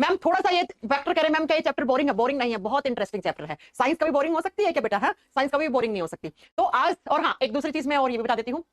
Ma'am थोड़ा सा ये वेक्टर करें मैम, क्या ये चैप्टर बोरिंग है? बोरिंग नहीं है, बहुत इंटरेस्टिंग चैप्टर है। साइंस कभी बोरिंग हो सकती है क्या बेटा? है साइंस कभी बोरिंग नहीं हो सकती। तो आज, और हाँ एक दूसरी चीज मैं और ये भी बता देती हूँ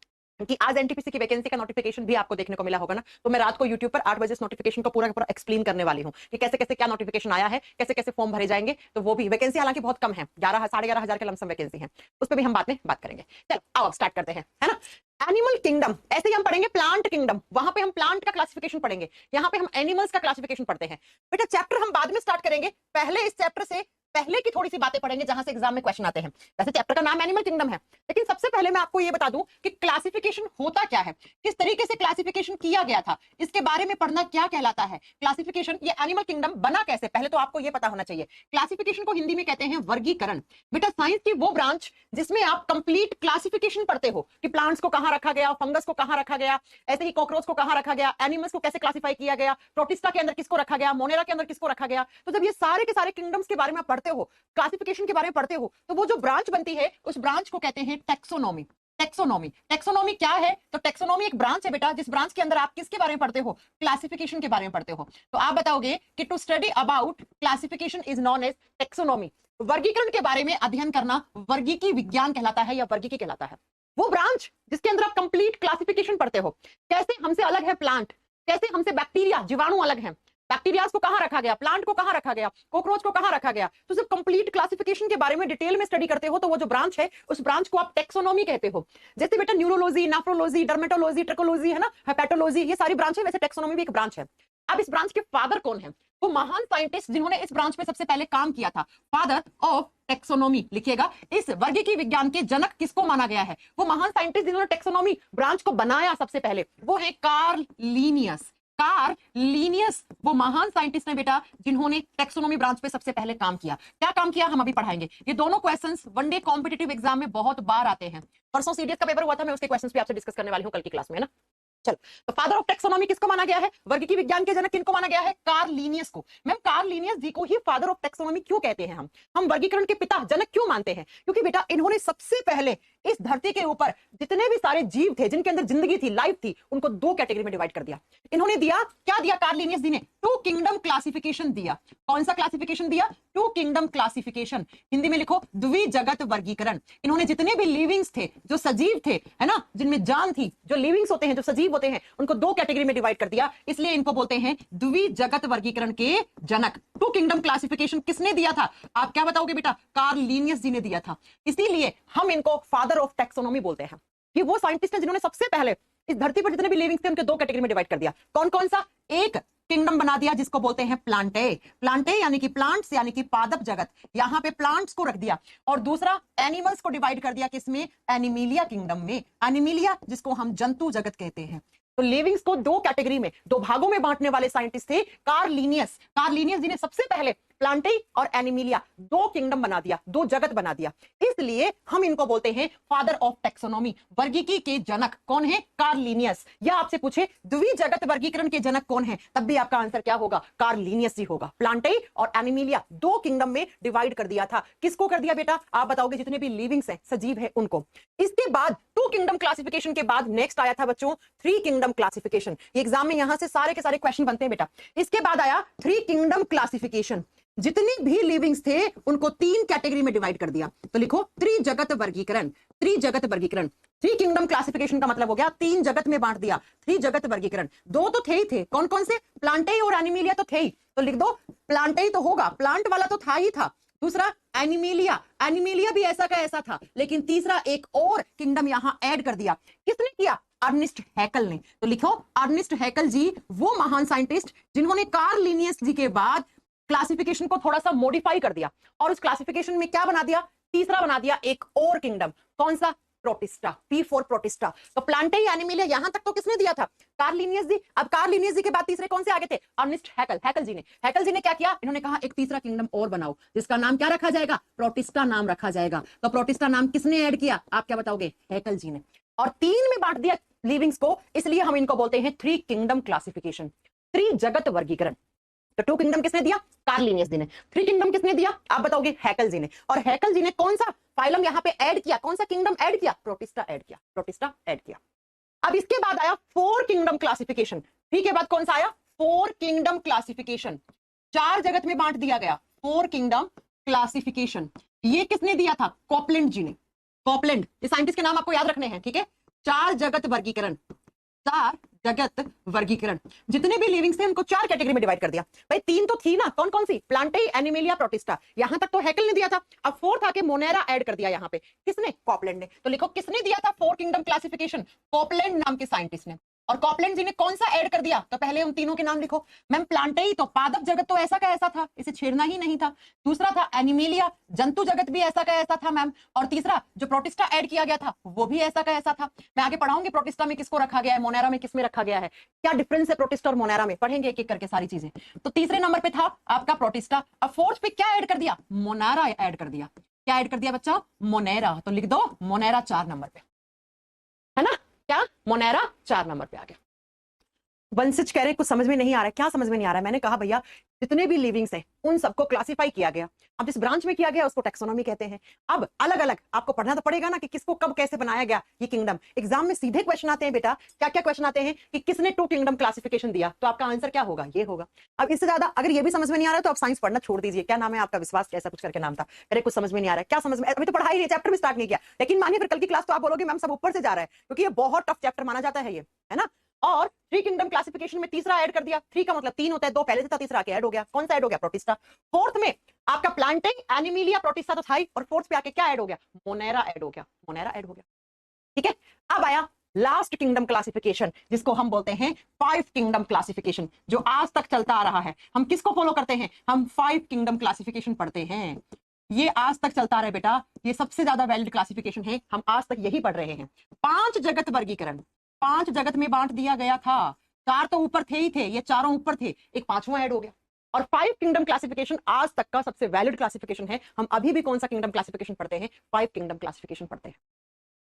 कि आज एनटीपीसी की वैकेंसी का नोटिफिकेशन भी आपको देखने को मिला होगा ना, तो मैं रात को यूट्यूब पर 8 बजे इस नोटिफिकेशन को पूरा का पूरा एक्सप्लेन करने वाली हूँ कि कैसे कैसे क्या नोटिफिकेशन आया है, कैसे कैसे फॉर्म भरे जाएंगे। तो वो भी वैकेंसी हालांकि बहुत कम है, 11,500 के लमसम वैकेंसी है, उस पर भी हम बाद में बात करेंगे। चलो आओ अब स्टार्ट करते हैं, है ना। एनिमल किंगडम, ऐसे ही हम पढ़ेंगे प्लांट किंगडम, वहां पे हम प्लांट का क्लासिफिकेशन पढ़ेंगे, यहाँ पे हम एनिमल्स का क्लासिफिकेशन पढ़ते हैं। बेटा चैप्टर हम बाद में स्टार्ट करेंगे, पहले इस चैप्टर से पहले की थोड़ी सी बातें पढ़ेंगे जहां से एग्जाम में क्वेश्चन आते हैं। वैसे चैप्टर का नाम एनिमल किंगडम है, लेकिन सबसे पहले मैं आपको ये बता दूं कि क्लासिफिकेशन होता क्या है, किस तरीके से क्लासिफिकेशन किया गया था, इसके बारे में पढ़ना क्या कहलाता है। क्लासिफिकेशन, ये एनिमल किंगडम बना कैसे, पहले तो आपको ये पता होना चाहिए। क्लासिफिकेशन को हिंदी में कहते हैं वर्गीकरण। बेटा साइंस की वो ब्रांच जिसमें आप कंप्लीट क्लासिफिकेशन पढ़ते हो कि प्लांट्स को कहां रखा गया, फंगस को कहां रखा गया, ऐसे ही कॉकरोच को कहां रखा गया, एनिमल्स को कैसे क्लासिफाई किया गया, प्रोटिस्टा के अंदर किसको रखा गया, मोनेरा के अंदर किसको रखा गया। तो जब ये सारे के सारे किंगडम्स के बारे में पढ़ते हो, क्लासिफिकेशन के बारे में पढ़ते हो, तो वो जो ब्रांच बनती है उस ब्रांच को कहते हैं टेक्सोनॉमी। टेक्सोनॉमी, टेक्सोनॉमी क्या है? तो टेक्सोनॉमी एक ब्रांच है बेटा, जिस ब्रांच के अंदर आप किसके बारे में पढ़ते हो, क्लासिफिकेशन के बारे में पढ़ते हो। तो आप बताओगे कि to study about classification is known as taxonomy. वर्गीकरण के बारे में अध्ययन करना वर्गीकी विज्ञान कहलाता है या वर्गीकी कहलाता है। वो ब्रांच जिसके अंदर आप कंप्लीट क्लासिफिकेशन पढ़ते हो, कैसे हमसे अलग है प्लांट, कैसे हमसे बैक्टीरिया जीवाणु अलग है, बैक्टीरिया को कहां रखा गया, प्लांट को कहां रखा गया, कॉकरोच को कहां रखा गया। तो जब कंप्लीट क्लासिफिकेशन के बारे में डिटेल में स्टडी करते हो तो वो जो ब्रांच है उस ब्रांच को आप टेक्सोनॉमी कहते हो। जैसे बेटा न्यूरोलॉजी, नेफ्रोलॉजी, डर्मेटोलॉजी, ट्रिकोलॉजी है ना, हेपेटोलॉजी, ये सारी ब्रांच है, वैसे टेक्सोनॉमी भी एक ब्रांच है। अब इस ब्रांच के फादर कौन है? वो महान साइंटिस्ट जिन्होंने इस ब्रांच में सबसे पहले काम किया था, फादर ऑफ टेक्सोनॉमी लिखिएगा। इस वर्गीकी विज्ञान के जनक किसको माना गया है? वो महान साइंटिस्ट जिन्होंने टेक्सोनॉमी ब्रांच को बनाया सबसे पहले, वो है कार्ल लीनियस। कार्ल लीनियस वो महान साइंटिस्ट ने बेटा जिन्होंने टेक्सोनॉमी ब्रांच पे सबसे पहले काम किया। क्या काम किया हम अभी पढ़ाएंगे। ये दोनों क्वेश्चंस वनडे कॉम्पिटिटिव एग्जाम में बहुत बार आते हैं। परसों सीडीएस का पेपर हुआ था, मैं उसके क्वेश्चंस भी आपसे डिस्कस करने वाली हूं कल की क्लास में, है ना। चलो, तो फादर ऑफ टेक्सोनॉमी किसको माना गया है? वर्गीकी विज्ञान के जनक किनको माना गया है? कार्ल लीनियस को। मैम कार्ल लीनियस जी को ही फादर ऑफ टेक्सोनॉमी क्यों कहते हैं? हम वर्गीकरण के पिता, जनक क्यों मानते हैं? क्योंकि बेटा इन्होंने सबसे पहले इस धरती के ऊपर जितने भी सारे जीव थे जिनके अंदर जिंदगी थी, लाइफ थी, उनको दो कैटेगरी में डिवाइड कर दिया। इन्होंने दिया क्या दिया? कार्ल लीनियस जी ने टू किंगडम क्लासिफिकेशन दिया। कौन सा क्लासिफिकेशन दिया? To kingdom classification. हिंदी में लिखो द्विजगत वर्गीकरण। इन्होंने जितने भी लिविंग्स थे, जो सजीव थे, है ना, जिनमें जान थी, जो लिविंग्स होते हैं, जो सजीव होते हैं, उनको दो कैटेगरी में डिवाइड कर दिया, इसलिए इनको बोलते हैं द्विजगत वर्गीकरण के जनक। टू किंगडम क्लासिफिकेशन किसने दिया था? आप क्या बताओगे बेटा? कार्ल लीनियस जी ने दिया था। इसीलिए हम इनको फादर ऑफ टेक्सोनॉमी बोलते हैं। ये वो साइंटिस्ट हैं जिन्होंने सबसे पहले इस धरती पर जितने भी लिविंग्स थे उनके दो कैटेगरी में डिवाइड कर दिया। कौन कौन सा? एक किंगडम बना दिया जिसको बोलते हैं प्लांटे। प्लांटे यानी कि प्लांट्स, यानी कि पादप जगत, यहां पे प्लांट्स को रख दिया। और दूसरा एनिमल्स को डिवाइड कर दिया किसमें? एनिमिलिया किंगडम में। एनिमिलिया जिसको हम जंतु जगत कहते हैं। तो लिविंग्स को दो कैटेगरी में, दो भागों में बांटने वाले साइंटिस्ट थे कार्ल लीनियस। कार्ल लीनियस जी ने सबसे पहले प्लांटे और एनिमिलिया दो किंगडम बना दिया, दो जगत बना दिया। इसलिए हम इनको बोलते हैं फादर ऑफ टेक्सोनॉमी, वर्गीकी के जनक। कौन है? Karl Linnaeus. या आपसे पूछे द्विजगत वर्गीकरण के जनक कौन है, तब भी आपका आंसर क्या होगा? कार्ल लीनियस ही होगा। प्लांटे और एनिमिलिया दो किंगडम में डिवाइड कर दिया था। किसको कर दिया बेटा? आप बताओगे जितने भी लिविंग्स हैं, सजीव है, उनको। इसके बाद टू किंगडम क्लासिफिकेशन के बाद नेक्स्ट आया था बच्चों थ्री किंगडम क्लासिफिकेशन। एग्जाम में यहां से सारे के सारे क्वेश्चन बनते हैं बेटा। इसके बाद आया थ्री किंगडम क्लासिफिकेशन। जितने भी लिविंग्स थे उनको तीन कैटेगरी में डिवाइड कर दिया। तो लिखो त्रिजगत वर्गीकरण। त्रिजगत वर्गीकरण, थ्री किंगडम क्लासिफिकेशन का मतलब हो गया तीन जगत में बांट दिया। त्रिजगत वर्गीकरण, दो तो थे ही थे। कौन कौन से? प्लांटे और एनिमिलिया तो थे ही, तो लिख दो प्लांटे तो होगा, प्लांट वाला तो था ही था। दूसरा एनिमिलिया, एनिमिलिया भी ऐसा का ऐसा था, लेकिन तीसरा एक और किंगडम यहां ऐड कर दिया। किसने किया? अर्निस्ट हैकल ने। तो लिखो अर्निस्ट हैकल जी वो महान साइंटिस्ट जिन्होंने कार्ल लीनियस जी के बाद क्लासिफिकेशन को थोड़ा सा मॉडिफाई कर दिया और उस क्लासिफिकेशन में क्या बना दिया? तीसरा बना दिया एक और किंगडम। कौन सा? Protista, P for protista. तो प्लांटे एनिमिलिया यहां तक तो किसने दिया था? कार्ल लीनियस जी। अब कार्ल लीनियस जी के बाद तीसरे कौन से आगे थे? अर्निस्ट हैकल। हैकल जी ने, हैकल जी ने क्या किया? इन्होंने कहा एक तीसरा किंगडम और बनाओ जिसका नाम क्या रखा जाएगा? प्रोटिस्टा नाम रखा जाएगा। तो प्रोटिस्टा नाम किसने ऐड किया? आप क्या बताओगे? हैकल जी ने। और तीन में बांट दिया लिविंग्स को, इसलिए हम इनको बोलते हैं थ्री किंगडम क्लासिफिकेशन, त्रिजगत वर्गीकरण। तो टू किंगडम किसने दिया? कार्ल लीनियस जी ने। थ्री किंगडम किसने दिया? आप बताओगे? हैकल जी ने। और हैकल जी ने कौन सा फाइलम यहां पे ऐड किया? कौन सा किंगडम ऐड किया? प्रोटिस्टा ऐड किया। प्रोटिस्टा ऐड किया। अब इसके बाद आया फोर किंगडम क्लासिफिकेशन। थ्री के बाद कौन सा आया? Four kingdom classification. 4 जगत में बांट दिया गया, 4 किंगडम क्लासिफिकेशन। ये किसने दिया था? कॉपलैंड जी ने। कॉपलैंड, ये साइंटिस्ट के नाम आपको याद रखने हैं, ठीक है। 4 जगत वर्गीकरण, 4 जगत वर्गीकरण, जितने भी लिविंग्स थे उनको 4 कैटेगरी में डिवाइड कर दिया। भाई 3 तो थी ना, कौन कौन सी? प्लांटेई, एनिमेलिया, प्रोटिस्टा, यहां तक तो हैकल ने दिया था। अब 4th आके मोनेरा ऐड कर दिया यहां पे, किसने? कॉपलैंड ने। तो लिखो किसने दिया था 4 किंगडम क्लासिफिकेशन? कॉपलैंड नाम के साइंटिस्ट ने। और कॉपलैंड जी ने कौन सा ऐड कर दिया? तो पहले उन तीनों के नाम लिखो। मैम प्लांटेई तो पादप जगत तो ऐसा का ऐसा था, इसे छेड़ना ही नहीं था। दूसरा था एनिमेलिया, जंतु जगत भी ऐसा का ऐसा था मैम। और तीसरा जो प्रोटिस्टा ऐड किया गया था वो भी ऐसा का ऐसा था। मैं आगे पढ़ाऊंगी प्रोटिस्टा में किसको रखा गया है, मोनेरा में किसमें रखा गया है, क्या डिफरेंस है प्रोटिस्टा और मोनेरा में, पढ़ेंगे एक एक करके सारी चीजें। तो तीसरे नंबर पे था आपका प्रोटिस्टा। अब 4th पे क्या ऐड कर दिया? मोनेरा ऐड कर दिया। क्या ऐड कर दिया बच्चा? मोनेरा। तो लिख दो मोनेरा 4 नंबर पे, है ना। क्या? मोनेरा 4 नंबर पे आ गया। वंशिज कह रहे हैं कुछ समझ में नहीं आ रहा है। क्या समझ में नहीं आ रहा है? मैंने कहा भैया जितने भी लिविंग्स हैं उन सबको क्लासिफाई किया गया। अब जिस ब्रांच में किया गया उसको टैक्सोनॉमी कहते हैं। अब अलग अलग आपको पढ़ना तो पड़ेगा ना कि किसको कब कैसे बनाया गया ये किंगडम। एग्जाम में सीधे क्वेश्चन आते हैं बेटा। क्या क्या क्वेश्चन आते हैं कि किसने 2 किंगडम क्लासिफिकेशन दिया, तो आपका आंसर क्या होगा? ये होगा। अब इससे ज्यादा अगर ये भी समझ में नहीं आ रहा है तो आप साइंस पढ़ना छोड़ दीजिए। क्या नाम है आपका? विश्वास कैसा कुछ करके नाम था। अरे कुछ समझ में नहीं आ रहा है, क्या समझ में? अभी तो पढ़ाई नहीं, चैप्टर भी स्टार्ट नहीं किया। लेकिन मानिए फिर कल की क्लास तो आप बोलोगे मैम सब ऊपर से जा रहा है, क्योंकि ये बहुत टफ चैप्टर माना जाता है ये, है ना। और 3 किंगडम क्लासिफिकेशन में तीसरा ऐड कर दिया। 3 का मतलब 3 होता है, 2 पहले से था, तीसरा आके ऐड हो गया। कौन सा ऐड हो गया? प्रोटिस्टा। 4th में आपका प्लांटेई, एनिमेलिया, प्रोटिस्टा तो था ही, और 4th पे आके क्या ऐड हो गया? मोनेरा ऐड हो गया। मोनेरा ऐड हो गया, ठीक है। अब आया लास्ट किंगडम क्लासिफिकेशन, जिसको हम बोलते हैं 5 किंगडम क्लासिफिकेशन, जो आज तक चलता आ रहा है। हम किसको फॉलो करते हैं? हम 5 किंगडम क्लासिफिकेशन पढ़ते हैं। ये आज तक चलता रहा है बेटा, ये सबसे ज्यादा वैलिड क्लासिफिकेशन है, हम आज तक यही पढ़ रहे हैं। 5 जगत वर्गीकरण, 5 जगत में बांट दिया गया था। 4 तो ऊपर थे ही थे, ये चारों ऊपर थे, एक 5वां ऐड हो गया। और 5 किंगडम क्लासिफिकेशन आज तक का सबसे वैलिड क्लासिफिकेशन है। हम अभी भी कौन सा किंगडम क्लासिफिकेशन पढ़ते हैं? 5 किंगडम क्लासिफिकेशन पढ़ते हैं,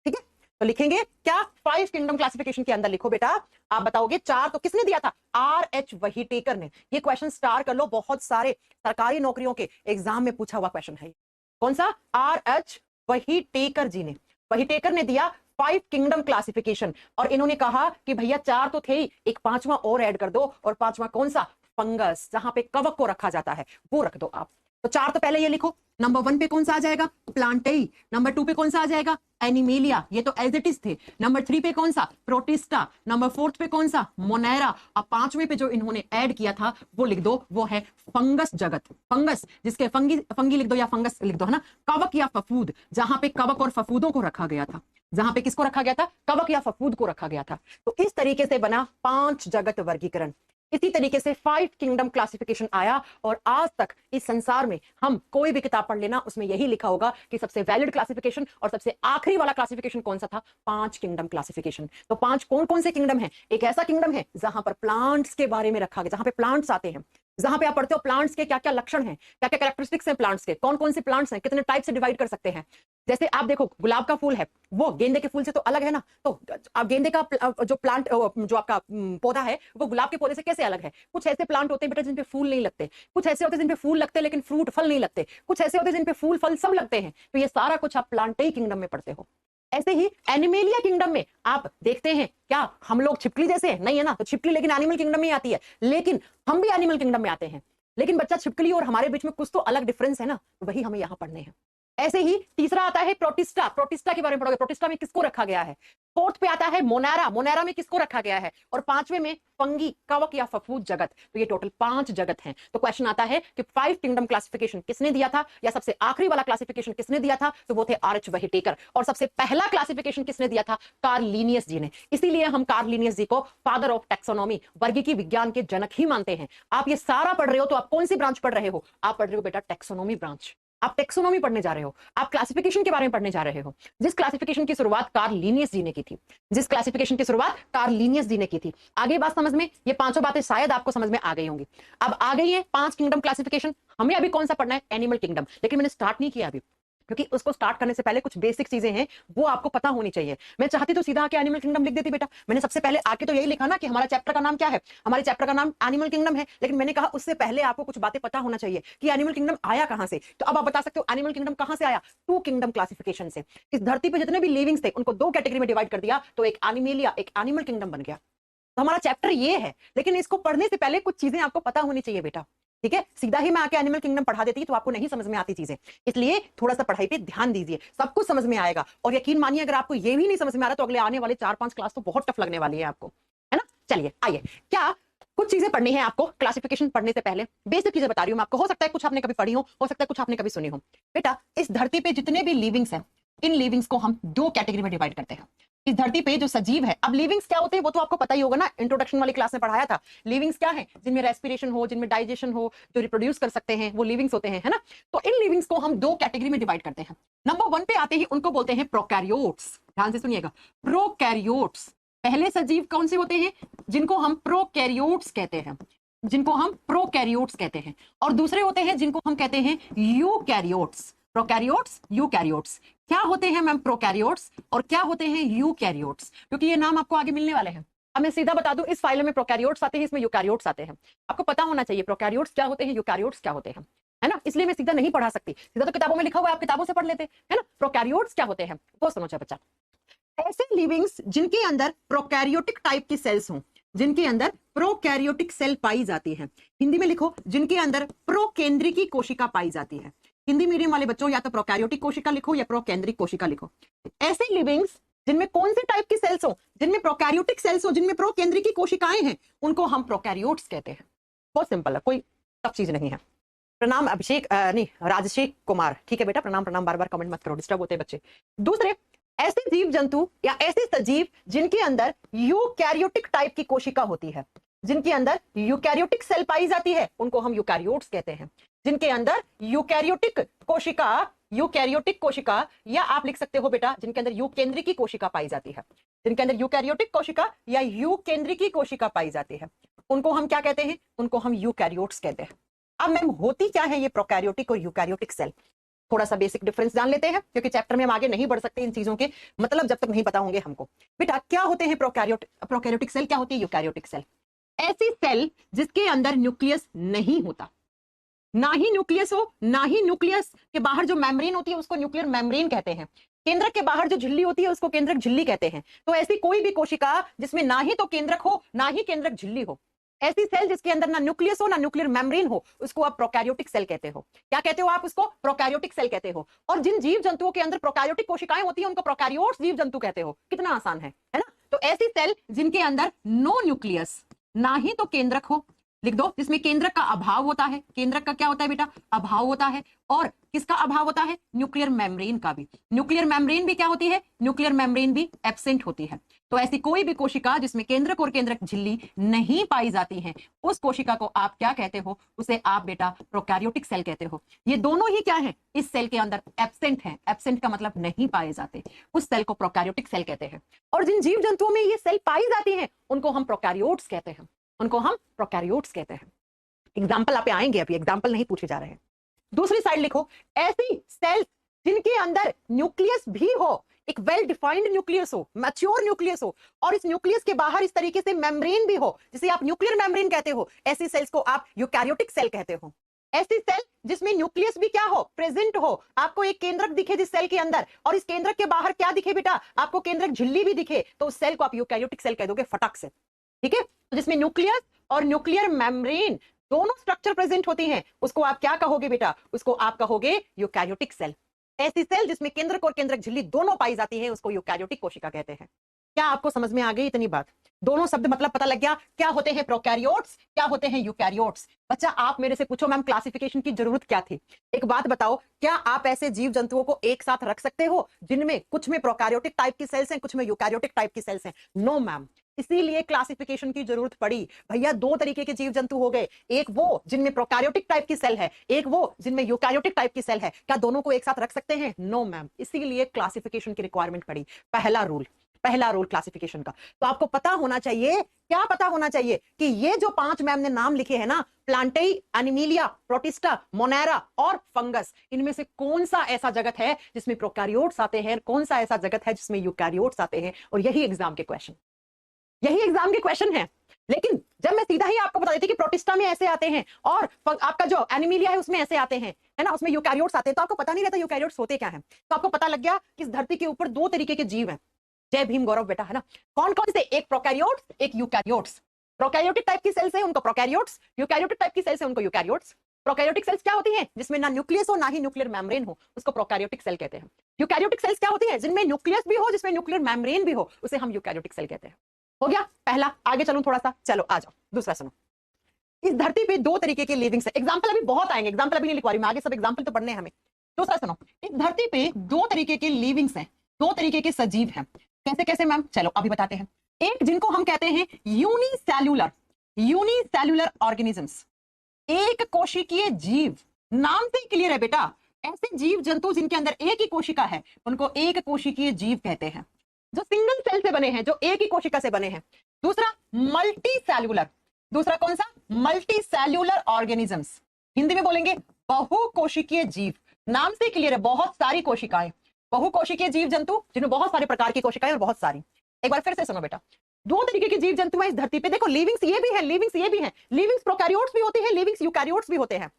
ठीक है। तो लिखेंगे क्या? 5 किंगडम क्लासिफिकेशन के अंदर लिखो बेटा। आप बताओगे 4 तो किसने दिया था? RH व्हिटेकर ने। ये क्वेश्चन स्टार कर लो, बहुत सारे सरकारी नौकरियों के एग्जाम में पूछा हुआ क्वेश्चन है। कौन सा? RH व्हिटेकर जी ने। व्हिटेकर ने दिया 5 किंगडम क्लासिफिकेशन, और इन्होंने कहा कि भैया 4 तो थे ही, एक 5वां और ऐड कर दो। और 5वां कौन सा? फंगस, जहां पे कवक को रखा जाता है, वो रख दो आप। तो 4 तो पहले ये लिखो। नंबर 1 पे कौन सा आ जाएगा? प्लांटेई। नंबर 2 पे कौन सा आ जाएगा? एनिमेलिया, ये तो एज इट इज थे। नंबर 3 पे कौन सा? प्रोटिस्टा। नंबर 4th पे कौन सा? मोनेरा। अब 5वें पे जो इन्होंने ऐड किया था वो लिख दो, वो है फंगस जगत। फंगस, जिसके फंगी लिख दो या फंगस लिख दो, है ना। कवक या फफूद, जहां पे कवक और फफूदों को रखा गया था। जहां पे किसको रखा गया था? कवक या फफूद को रखा गया था। तो इस तरीके से बना 5 जगत वर्गीकरण। इसी तरीके से 5 किंगडम क्लासिफिकेशन आया। और आज तक इस संसार में हम कोई भी किताब पढ़ लेना, उसमें यही लिखा होगा कि सबसे वैलिड क्लासिफिकेशन और सबसे आखिरी वाला क्लासिफिकेशन कौन सा था? 5 किंगडम क्लासिफिकेशन। तो 5 कौन कौन से किंगडम है? एक ऐसा किंगडम है जहां पर प्लांट्स के बारे में रखा गया, जहां पे प्लांट्स आते हैं, जहां पे आप पढ़ते हो प्लांट्स के क्या क्या लक्षण हैं, क्या क्या कैरेक्टरिस्टिक्स हैं प्लांट्स के, कौन कौन से प्लांट्स हैं, कितने टाइप से डिवाइड कर सकते हैं। जैसे आप देखो गुलाब का फूल है, वो गेंदे के फूल से तो अलग है ना। तो आप गेंदे का जो प्लांट, जो आपका पौधा है, वो गुलाब के पौधे से कैसे अलग है? कुछ ऐसे प्लांट होते हैं बेटा जिन पे फूल नहीं लगते, कुछ ऐसे होते हैं जिन पे फूल लगते हैं लेकिन फ्रूट फल नहीं लगते, कुछ ऐसे होते हैं जिन पे फूल फल सब लगते हैं। तो ये सारा कुछ आप प्लांटेई किंगडम में पढ़ते हो। ऐसे ही एनिमेलिया किंगडम में आप देखते हैं, क्या हम लोग छिपकली जैसे हैं? नहीं है ना। तो छिपकली लेकिन एनिमल किंगडम में आती है, लेकिन हम भी एनिमल किंगडम में आते हैं। लेकिन बच्चा छिपकली और हमारे बीच में कुछ तो अलग डिफरेंस है ना, वही हमें यहां पढ़ने हैं। ऐसे ही तीसरा आता है प्रोटिस्टा। प्रोटिस्टा के बारे में पढ़ोगे, प्रोटिस्टा में किसको रखा गया है। 4th पे आता है मोनेरा। मोनेरा में किसको रखा गया है? और 5वें में फंगी, कवक या फफूद जगत। तो ये टोटल 5 जगत हैं। तो क्वेश्चन आता है कि 5 किंगडम क्लासिफिकेशन किसने दिया था, या सबसे आखिरी वाला क्लासिफिकेशन किसने दिया था? तो वो थे RH व्हिटेकर। और सबसे पहला क्लासिफिकेशन किसने दिया था? कार्ल लिनियस जी ने। इसीलिए हम कार्ल लिनियस जी को फादर ऑफ टैक्सोनॉमी, वर्गीकी विज्ञान के जनक ही मानते हैं। आप ये सारा पढ़ रहे हो तो आप कौन सी ब्रांच पढ़ रहे हो? आप पढ़ रहे हो बेटा टैक्सोनॉमी ब्रांच। आप टेक्सोनॉमी पढ़ने जा रहे हो, आप क्लासिफिकेशन के बारे में पढ़ने जा रहे हो, जिस क्लासिफिकेशन की शुरुआत कार्ल लिनियस जी ने की थी, जिस क्लासिफिकेशन की शुरुआत कार्ल लिनियस जी ने की थी। आगे बात समझ में, ये 5 बातें शायद आपको समझ में आ गई होंगी। अब आ गई है 5 किंगडम क्लासिफिकेशन। हमें अभी कौन सा पढ़ना है? Animal kingdom. लेकिन मैंने स्टार्ट नहीं किया अभी, क्योंकि उसको स्टार्ट करने से पहले कुछ बेसिक चीजें हैं वो आपको पता होनी चाहिए। मैं चाहती तो सीधा आके एनिमल किंगडम लिख देती बेटा। मैंने सबसे पहले आके तो यही लिखा ना कि हमारा चैप्टर का नाम क्या है, हमारे चैप्टर का नाम एनिमल किंगडम है। लेकिन मैंने कहा उससे पहले आपको कुछ बातें पता होना चाहिए कि एनिमल किंगडम आया कहां से। तो अब आप बता सकते हो एनिमल किंगडम कहां से आया? 2 किंगडम क्लासिफिकेशन से। इस धरती पर जितने भी लिविंग्स थे उनको 2 कैटेगरी में डिवाइड कर दिया, तो एक एनिमेलिया, एक एनिमल किंगडम बन गया। तो हमारा चैप्टर ये है, लेकिन इसको पढ़ने से पहले कुछ चीजें आपको पता होनी चाहिए बेटा। ठीक है, सीधा ही मैं आके एनिमल किंगडम पढ़ा देती तो आपको नहीं समझ में आती चीजें, इसलिए थोड़ा सा पढ़ाई पे ध्यान दीजिए, सब कुछ समझ में आएगा। और यकीन मानिए अगर आपको ये भी नहीं समझ में आ रहा तो अगले आने वाले 4-5 क्लास तो बहुत टफ लगने वाली है आपको, है ना। चलिए आइए, क्या कुछ चीजें पढ़नी है आपको क्लासिफिकेशन पढ़ने से पहले, बेसिक चीजें बता रही हूं मैं आपको, हो सकता है कुछ आपने कभी पढ़ी हो सकता है कुछ आपने कभी सुनी हो। बेटा इस धरती पे जितने भी लिविंग्स हैं, इन लिविंग्स को हम 2 कैटेगरी में डिवाइड करते हैं। इस धरती पे जो सजीव है, अब लिविंग्स क्या होते हैं वो तो आपको पता ही होगा ना, इंट्रोडक्शन वाली क्लास में पढ़ाया था। लिविंग्स क्या है, जिनमें रेस्पिरेशन हो, जिनमें डाइजेशन हो, जो रिप्रोड्यूस कर सकते हैं, वो लिविंग्स होते हैं, है ना। तो इन लिविंग्स को हम 2 कैटेगरी में डिवाइड करते हैं। नंबर 1 पे आते ही उनको बोलते हैं प्रोकैरियोट्स। ध्यान से सुनिएगा, प्रोकैरियोट्स। पहले सजीव कौन से होते हैं, जिनको हम प्रोकैरियोट्स कहते हैं, जिनको हम प्रोकैरियोट्स कहते हैं। और दूसरे होते हैं जिनको हम कहते हैं यूकैरियोट्स। Prokaryotes, eukaryotes. क्या होते हैं मैम प्रोकैरियोट्स और क्या होते हैं यूकैरियोट्स, क्योंकि ये नाम आपको आगे मिलने वाले हैं। अब मैं सीधा बता दूं, इस फाइल में प्रोकैरियोट्स आते हैं, इसमें यूकैरियोट्स आते हैं। आपको पता होना चाहिए प्रोकैरियोट्स क्या होते हैं, यूकैरियोट्स क्या होते हैं, है ना। इसलिए मैं सीधा नहीं पढ़ा सकती, सीधा तो किताबों में लिखा हुआ है, आप किताबों से पढ़ लेते, है ना। प्रोकैरियोट्स क्या होते हैं वो समझो बच्चा। ऐसे लिविंग्स जिनके अंदर प्रोकैरियोटिक टाइप की सेल्स हों, जिनके अंदर प्रोकैरियोटिक सेल पाई जाती है। हिंदी में लिखो, जिनके अंदर प्रोकेंद्रिकी कोशिका पाई जाती है। हिंदी मीडियम वाले बच्चों या तो प्रोकैरियोटिक कोशिका लिखो या प्रोकेंद्रिक कोशिका लिखो। ऐसे लिविंग्स जिनमें कौन से टाइप की सेल्स हो, जिनमें प्रोकैरियोटिक सेल्स हो, जिनमें प्रोकेंद्रिकी कोशिकाएं हैं, उनको हम प्रोकैरियोट्स कहते हैं। बहुत सिंपल है, कोई टफ चीज नहीं है। प्रणाम अभिषेक, नहीं राजशेख कुमार, ठीक है बेटा, प्रणाम प्रणाम, बार बार कमेंट मत करो, डिस्टर्ब होते हैं बच्चे। दूसरे, ऐसे जीव जंतु या ऐसे सजीव जिनके अंदर यूकैरियोटिक टाइप की कोशिका होती है, जिनके अंदर यूकैरियोटिक सेल पाई जाती है, उनको हम यूकैरियोट्स कहते हैं। जिनके अंदर यूकैरियोटिक कोशिका, या आप लिख सकते हो बेटा जिनके अंदर यूकेंद्रिकी कोशिका पाई जाती है, जिनके अंदर यूकैरियोटिक कोशिका या यूकेंद्रिकी कोशिका पाई जाती है, उनको हम क्या कहते हैं, उनको हम यूकैरियोट्स कहते हैं। अब मैम होती क्या है ये प्रोकैरियोटिक और यूकैरियोटिक सेल, थोड़ा सा बेसिक डिफरेंस जान लेते हैं, क्योंकि चैप्टर में हम आगे नहीं बढ़ सकते इन चीजों के मतलब जब तक नहीं पता होंगे हमको। बेटा क्या होते हैं प्रोकैरियोटिक सेल, क्या होती है यूकैरियोटिक सेल। ऐसी सेल जिसके अंदर न्यूक्लियस नहीं होता, ना ही न्यूक्लियस हो, ना ही न्यूक्लियस के बाहर जो मेम्ब्रेन होती है उसको न्यूक्लियर मेम्ब्रेन कहते हैं। केंद्रक के बाहर जो झिल्ली होती है उसको केंद्रक झिल्ली कहते हैं। तो ऐसी कोई भी कोशिका जिसमें ना ही तो केंद्रक हो ना ही केंद्रक झिल्ली हो, ऐसी सेल जिसके अंदर ना न्यूक्लियस हो ना न्यूक्लियर मेम्ब्रेन हो, उसको आप प्रोकैरियोटिक सेल कहते हो। क्या कहते हो आप उसको, प्रोकैरियोटिक सेल कहते हो। और जिन जीव जंतुओं के अंदर प्रोकैरियोटिक कोशिकाएं होती है उनको प्रोकैरियोट्स जीव जंतु कहते हो। कितना आसान है ना। तो ऐसी सेल जिनके अंदर नो न्यूक्लियस, ना ही तो केंद्रक हो, लिख दो, जिसमें केंद्रक का अभाव होता है। केंद्रक का क्या होता है बेटा, अभाव होता है। और किसका अभाव होता है, न्यूक्लियर मेम्ब्रेन का भी। न्यूक्लियर मेम्ब्रेन भी क्या होती है, न्यूक्लियर मेम्ब्रेन भी एब्सेंट होती है। तो ऐसी कोई भी कोशिका जिसमें केंद्रक और केंद्रक झिल्ली नहीं पाई जाती है, उस कोशिका को आप क्या कहते हो, उसे आप बेटा प्रोकैरियोटिक सेल कहते हो। ये दोनों ही क्या है, इस सेल के अंदर एब्सेंट है। एब्सेंट का मतलब नहीं पाए जाते, उस सेल को प्रोकैरियोटिक सेल कहते हैं। और जिन जीव जंतुओं में ये सेल पाई जाती है उनको हम प्रोकैरियोट्स कहते हैं, उनको हम प्रोकैरियोट्स कहते हैं। एग्जाम्पल आप आएंगे, अभी एग्जाम्पल नहीं पूछे जा रहे हैं। दूसरी साइड लिखो, ऐसी सेल्स जिनके अंदर न्यूक्लियस भी हो, एक वेल डिफाइंड न्यूक्लियस हो, मैच्योर न्यूक्लियस हो, और इस न्यूक्लियस के बाहर इस तरीके से मेम्ब्रेन भी हो, जिसे आप न्यूक्लियर मेम्ब्रेन कहते हो, ऐसी सेल्स को आप यूकैरियोटिक सेल कहते हो। ऐसी सेल जिसमें न्यूक्लियस भी क्या हो, प्रेजेंट हो, आपको एक केंद्रक दिखे जिस सेल के अंदर, और इस केंद्रक के बाहर क्या दिखे बेटा, आपको केंद्रक झिल्ली भी दिखे, तो उस सेल को आप यूकैरियोटिक सेल कह दोगे फटाक से, ठीक है। तो जिसमें न्यूक्लियस और न्यूक्लियर मेम्ब्रेन दोनों स्ट्रक्चर प्रेजेंट होती हैं, उसको आप क्या कहोगे बेटा, उसको आप कहोगे यूकैरियोटिक सेल। ऐसी सेल जिसमें केंद्रक और केंद्रक झिल्ली दोनों पाई जाती है उसको यूकैरियोटिक कोशिका कहते हैं। क्या आपको समझ में आ गई इतनी बात, दोनों शब्द मतलब पता लग गया, क्या होते हैं प्रोकैरियोट्स, क्या होते हैं यूकैरियोट्स। बच्चा आप मेरे से पूछो मैम क्लासिफिकेशन की जरूरत क्या थी। एक बात बताओ, क्या आप ऐसे जीव जंतुओं को एक साथ रख सकते हो जिनमें कुछ में प्रोकैरियोटिक टाइप की सेल्स हैं, कुछ में यूकैरियोटिक टाइप की सेल्स हैं? नो मैम, इसीलिए क्लासिफिकेशन की जरूरत पड़ी। भैया 2 तरीके के जीव जंतु हो गए, एक वो जिनमें प्रोकैरियोटिक टाइप की सेल है, एक वो जिनमें यूकैरियोटिक टाइप की सेल है। क्या दोनों को एक साथ रख सकते हैं? नो मैम, इसीलिए क्लासिफिकेशन की रिक्वायरमेंट पड़ी। पहला रूल क्लासिफिकेशन का। तो आपको पता होना चाहिए, क्या पता होना चाहिए कि ये जो 5 मैम ने नाम लिखे हैं ना, प्लांटेई, एनिमिलिया, प्रोटिस्टा, मोनेरा और फंगस, इनमें से कौन सा ऐसा जगत है जिसमें प्रोकैरियोट्स आते हैं, कौन सा ऐसा जगत है जिसमें यूकैरियोट्स आते हैं? और यही एग्जाम के क्वेश्चन है। लेकिन जब मैं सीधा ही आपको बता देती कि प्रोटिस्टा में ऐसे आते हैं और आपका जो एनिमिलिया है उसमें ऐसे आते हैं, है ना, उसमें यूकैरियोट्स आते हैं, तो आपको पता नहीं रहता यूकैरियोट्स होते क्या हैं। तो आपको पता लग गया कि इस धरती के ऊपर 2 तरीके के जीव हैं। जय भीम गौरव बेटा, है ना। कौन कौन से? एक प्रोकैरियोट्स, एक यूकैरियोट्स। प्रोकैरियोटिक टाइप की सेल्स है उनको प्रोकैरियोट्स, यूकैरियोटिक टाइप की सेल्स है उनको यूकैरियोट्स। प्रोकैरियोटिक सेल्स क्या होती हैं? जिसमें ना न्यूक्लियस हो ना ही न्यूक्लियर मेम्ब्रेन हो, उसको प्रोकैरियोटिक सेल कहते हैं। यूकैरियोटिक सेल्स क्या होती है? जिनमें न्यूक्लियस भी हो, जिसमें न्यूक्लियर मेम्ब्रेन भी हो, उसे हम यूकैरियोटिक सेल कहते हैं। हो गया पहला। आगे चलूं थोड़ा सा, चलो आ जाओ दूसरा सुनो। इस धरती पे दो तरीके के लिविंग्स है। एग्जांपल अभी बहुत आएंगे, एग्जांपल अभी नहीं लिखवा रही मैं, आगे सब एग्जांपल तो पढ़ने हैं हमें। दूसरा सुनो, इस धरती पे दो तरीके के लिविंग्स हैं, दो तरीके के सजीव हैं। कैसे कैसे मैम? चलो अभी बताते हैं। एक जिनको हम कहते हैं यूनिसेल्युलर, यूनिसेल्युलर ऑर्गेनिजम्स, एक कोशिकीय जीव। नाम से क्लियर है बेटा, ऐसे जीव जंतु जिनके अंदर एक ही कोशिका है उनको एक कोशिकीय जीव कहते हैं, जो सिंगल सेल से बने हैं, जो एक ही कोशिका से बने हैं। दूसरा मल्टी सेल्युलर, दूसरा कौन सा? मल्टी सेल्युलर ऑर्गेनिजम्स, हिंदी में बोलेंगे बहुकोशिकीय जीव। नाम से क्लियर है, बहुत सारी कोशिकाएं, बहुकोशिकीय जीव जंतु जिनमें बहुत सारे प्रकार की कोशिकाएं और बहुत सारी। एक बार फिर से सुनो बेटा, दो तरीके के जीव जंतु हैं इस धरती पे। देखो लिविंग्स ये भी है, लिविंग्स ये भी है, लिविंग्स प्रोकैरियोट्स भी होते हैं, लिविंग्स यूकैरियोट्स भी होते हैं।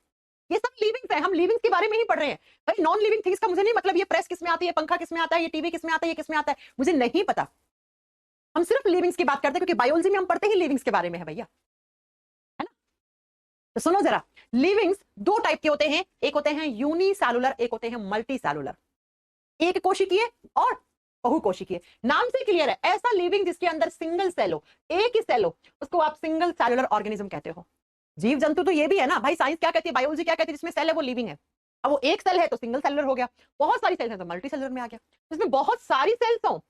ये सब लिविंग्स है, हम लिविंग्स के बारे में ही पढ़ रहे हैं भाई। नॉन लिविंग थिंग्स का मुझे नहीं मतलब, ये प्रेस किसमें आती है, पंखा किसमें आता है, ये टीवी किसमें आता है, ये किसमें आता है, मुझे नहीं पता। हम सिर्फ लिविंग्स की बात करते हैं क्योंकि बायोलॉजी में हम पढ़ते ही लिविंग्स के बारे में है भैया, है ना। तो सुनो जरा, लिविंग्स दो टाइप के होते हैं, एक होते हैं यूनिसेलुलर, एक होते हैं मल्टी सेलुलर। एक कोशिकीय और बहुकोशिकीय। नाम से क्लियर है, ऐसा लिविंग जिसके अंदर सिंगल सेल हो, एक ही सेल हो, उसको आप सिंगल सेलुलर ऑर्गेनिज्म कहते हो। जीव जंतु तो ये भी है ना भाई, साइंस क्या कहती है, बायोलॉजी क्या कहती है, जिसमें सेल है वो लिविंग है। अब वो एक सेल है तो सिंगल सेलुलर हो गया, बहुत सारी सेल्स है तो मल्टी सेलुलर में आ गया। इसमें बहुत सारी सेल्स हो,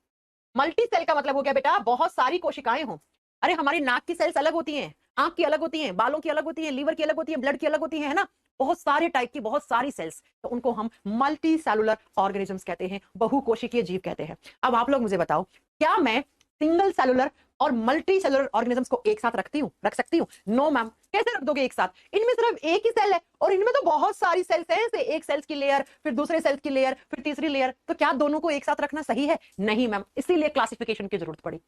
मल्टी सेल का मतलब हो गया बेटा बहुत सारी कोशिकाएं हो। अरे हमारी नाक की सेल्स अलग होती हैं, आंख की अलग होती हैं, बालों की अलग होती हैं, लीवर की अलग होती है, ब्लड की अलग होती है ना। बहुत सारे टाइप की, बहुत सारी सेल्स, तो उनको हम मल्टी सेलुलर ऑर्गेनिजम्स कहते हैं, बहुकोशिकीय जीव कहते हैं। अब आप लोग मुझे बताओ, क्या मैं सिंगल सेलुलर और मल्टी सेलुलर ऑर्गेनिजम्स को एक साथ रख सकती हूँ? No ma'am. कैसे रख दोगे एक साथ? इनमें सिर्फ एक ही सेल है और इनमें तो बहुत सारी सेल्स हैं, से एक सेल्स की लेयर, फिर दूसरे सेल्स की लेयर, फिर तीसरी लेयर, तो क्या दोनों को एक साथ रखना सही है? नहीं मैम, इसीलिए क्लासिफिकेशन की जरूरत पड़ी।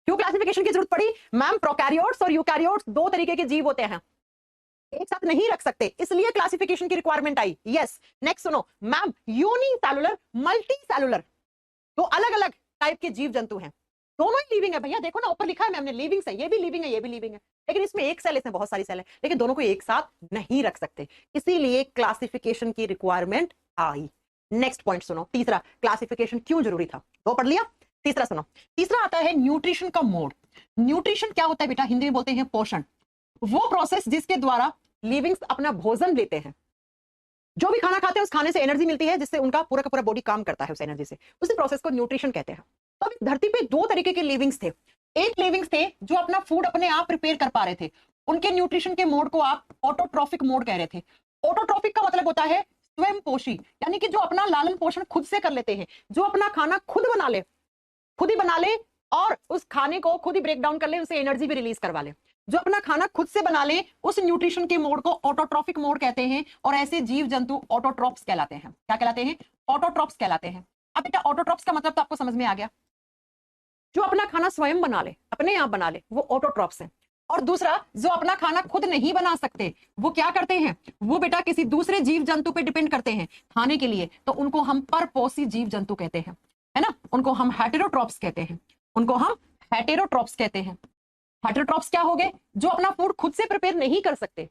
क्यों क्लासिफिकेशन की जरूरत पड़ी? मैम प्रोकैरियोट्स और यूकैरियोट्स दो तरीके के जीव होते हैं, एक साथ नहीं रख सकते, इसलिए क्लासिफिकेशन की रिक्वायरमेंट आई। यस। नेक्स्ट सुनो मैम, यूनिसेलुलर मल्टी सेलुलर, दो अलग अलग टाइप के जीव जंतु हैं, दोनों ही लिविंग है भैया। देखो ना ऊपर लिखा है मैम ने, लिविंग्स है, ये भी लिविंग है, ये भी लिविंग है, लेकिन इसमें एक सेल, इसमें बहुत सारी सेल है, लेकिन दोनों को एक साथ नहीं रख सकते, इसीलिए क्लासिफिकेशन की रिक्वायरमेंट आई। नेक्स्ट पॉइंट सुनो, तीसरा, क्लासिफिकेशन क्यों जरूरी था, दो पढ़ लिया। तीसरा सुनो, तीसरा आता है न्यूट्रिशन का मोड। न्यूट्रिशन क्या होता है बेटा? हिंदी में बोलते हैं पोषण। वो प्रोसेस जिसके द्वारा लिविंग्स अपना भोजन लेते हैं, जो भी खाना खाते हैं उस खाने से एनर्जी मिलती है, जिससे उनका पूरा का पूरा बॉडी काम करता है उस एनर्जी से, उसी प्रोसेस को न्यूट्रिशन कहते हैं। तो इस धरती पे दो तरीके के लिविंग्स थे। एक लिविंग्स थे जो अपना फूड अपने आप प्रिपेयर कर पा रहे थे, उनके न्यूट्रिशन के मोड को आप ऑटोट्रॉफिक मोड कह रहे थे। ऑटोट्रॉफिक का मतलब होता है स्वयं पोषी, यानी कि जो अपना लालन पोषण खुद से कर लेते हैं, जो अपना खाना खुद बना ले, खुद ही बना ले और उस खाने को खुद ही ब्रेक डाउन कर ले, उसे एनर्जी भी रिलीज करवा ले, जो अपना खाना खुद से बना ले, उस न्यूट्रिशन के मोड को ऑटोट्रॉफिक मोड कहते हैं। और ऐसे जीव जंतु ऑटोट्रॉप्स कहलाते हैं। क्या कहलाते हैं? ऑटोट्रॉप्स कहलाते हैं। अब बेटा ऑटोट्रॉप्स का मतलब तो आपको समझ में आ गया, जो अपना खाना स्वयं बना ले, अपने आप बना ले, वो ऑटोट्रॉप्स हैं। और दूसरा, जो अपना खाना खुद नहीं बना सकते, वो क्या करते हैं? वो बेटा किसी दूसरे जीव जंतु पे डिपेंड करते हैं खाने के लिए, तो उनको हम परपोषी जीव जंतु कहते हैं, है ना। उनको हम हेटेरोट्रॉप्स कहते हैं, उनको हम हेटेरोट्रॉप्स कहते हैं। हेटेरोट्रॉप्स क्या हो गए? जो अपना फूड खुद से प्रिपेयर नहीं कर सकते।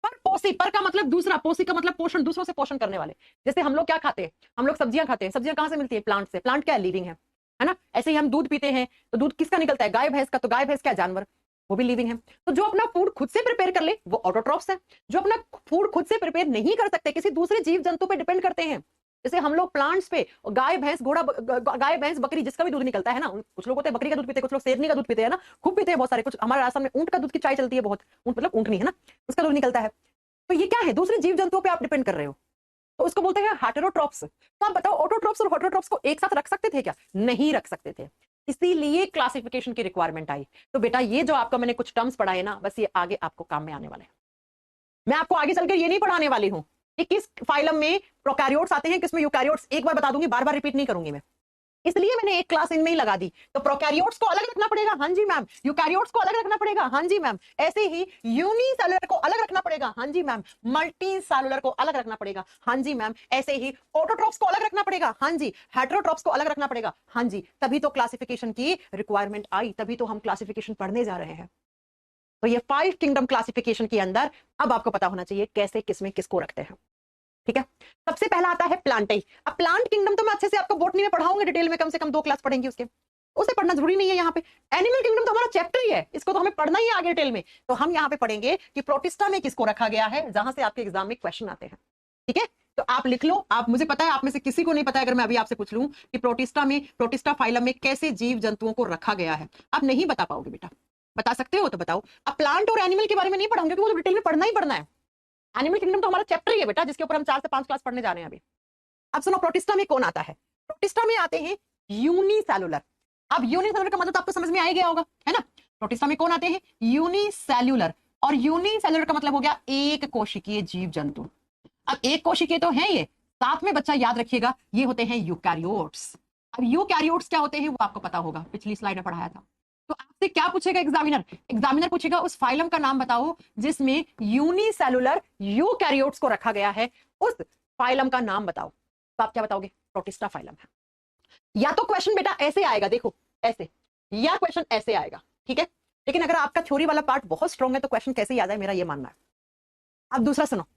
पर पोषी, पर का मतलब दूसरा, पोषी का मतलब पोषण, दूसरों से पोषण करने वाले। जैसे हम लोग क्या खाते हैं? हम लोग सब्जियां खाते हैं। सब्जियां कहां से मिलती है? प्लांट से। प्लांट क्या है? लिविंग है ना। ऐसे ही हम दूध पीते हैं, तो दूध किसका निकलता है? गाय भैंस का। तो गाय भैंस क्या? जानवर, वो भी लिविंग है। तो जो अपना फूड खुद से प्रिपेयर कर ले वो ऑटोट्रॉप्स है। जो अपना फूड खुद से प्रिपेयर नहीं कर सकते, किसी दूसरे जीव जंतु पे डिपेंड करते हैं, जैसे हम लोग प्लांट्स पे, गाय भैंस, घोड़ा, गाय भैंस, बकरी, जिसका भी दूध निकलता है ना, कुछ लोग होते हैं बकरी का दूध पीते हैं, कुछ लोग शेरनी का दूध पीते हैं ना, खूब पीते हैं बहुत सारे। कुछ हमारे आसाम में ऊंट का दूध की चाय चलती है बहुत, ऊंट मतलब ऊंटनी है ना, उसका दूध निकलता है। तो ये क्या है? दूसरे जीव जंतुओं पे आप डिपेंड कर रहे हो, तो उसको बोलते हैं हेटेरोट्रॉप्स। तो आप बताओ ऑटोट्रॉप्स और हेटेरोट्रॉप्स को एक साथ रख सकते थे क्या? नहीं रख सकते थे, इसीलिए क्लासिफिकेशन की रिक्वायरमेंट आई। तो बेटा ये जो आपका मैंने कुछ टर्म्स पढ़ाए ना, बस ये आगे आपको काम में आने वाले हैं। मैं आपको आगे चलकर ये नहीं पढ़ाने वाली हूं कि किस फाइलम में प्रोकैरियोट्स आते हैं, किसमें यूकैरियोट्स, एक बार बता दूंगी, बार बार रिपीट नहीं करूंगी मैं, इसलिए मैंने एक क्लास इनमें ही लगा दी। तो प्रोकैरियोट्स को अलग रखना पड़ेगा, हाँ जी मैम। यूकैरियोट्स को अलग रखना पड़ेगा, हाँ जी मैम। ऐसे ही यूनिसेलुलर को अलग रखना पड़ेगा, हाँ जी मैम। मल्टी सेलुलर को अलग रखना पड़ेगा, हाँ जी मैम। ऐसे ही ऑटोट्रॉप्स को अलग रखना पड़ेगा, हाँ जी। हेटेरोट्रॉप्स को अलग रखना पड़ेगा, हाँ जी। तभी तो क्लासिफिकेशन की रिक्वायरमेंट आई, तभी तो हम क्लासिफिकेशन पढ़ने जा रहे हैं। तो ये 5 किंगडम क्लासिफिकेशन के अंदर अब आपको पता होना चाहिए कैसे किसमें किसको रखते हैं। ठीक है, सबसे पहला आता है प्लांटाई। अब प्लांट किंगडम तो मैं अच्छे से आपको बोटनी में पढ़ाऊंगी डिटेल में, कम से कम 2 क्लास पढ़ेंगे उसके, उसे पढ़ना जरूरी नहीं है। यहाँ पे एनिमल किंगडम तो हमारा चैप्टर ही है, इसको तो हमें पढ़ना ही है आगे डिटेल में। तो हम यहाँ पे पढ़ेंगे कि प्रोटिस्टा में किसको रखा गया है, जहां से आपके एग्जाम में क्वेश्चन आते हैं। ठीक है, तो आप लिख लो। आप, मुझे पता है आप में से किसी को नहीं पता है, अगर मैं अभी आपसे पूछ लूं कि प्रोटिस्टा फाइलम में कैसे जीव जंतुओं को रखा गया है, आप नहीं बता पाओगे बेटा। बता सकते हो तो बताओ। अब प्लांट और एनिमल के बारे में नहीं पढ़ाऊंगे क्योंकि वो डिटेल में पढ़ना ही पढ़ना है। एनिमल किंगडम तो हमारा चैप्टर ही है बेटा, जिसके ऊपर हम 4 से 5 क्लास पढ़ने जा रहे हैं अभी। अब सुनो, प्रोटिस्टा में कौन आता है? प्रोटिस्टा में आते हैं यूनिसेलुलर। अब यूनिसेलुलर का मतलब तो आपको समझ में आ ही गया होगा, है ना। प्रोटिस्टा में कौन आते हैं? यूनिसेलुलर। और यूनिसेलुलर का मतलब हो गया एक कोशिकीय जीव जंतु। अब एक कोशिकीय तो है ये, साथ में बच्चा याद रखिएगा ये होते हैं यूकैरियोट्स। अब यूकैरियोट्स क्या होते हैं वो आपको पता होगा, पिछली स्लाइड में पढ़ाया था। तो आपसे क्या पूछेगा एग्जामिनर पूछेगा उस फाइलम का नाम बताओ जिसमें यूनिसेलुलर यूकैरियोट्स को रखा गया है, उस फाइलम का नाम बताओ। तो आप क्या बताओगे? प्रोटिस्टा फाइलम है। या तो क्वेश्चन बेटा ऐसे आएगा, देखो ऐसे, या क्वेश्चन ऐसे आएगा। ठीक है, लेकिन अगर आपका थ्योरी वाला पार्ट बहुत स्ट्रांग है तो क्वेश्चन कैसे ही आ जाए, मेरा ये मानना है। अब दूसरा सुनो,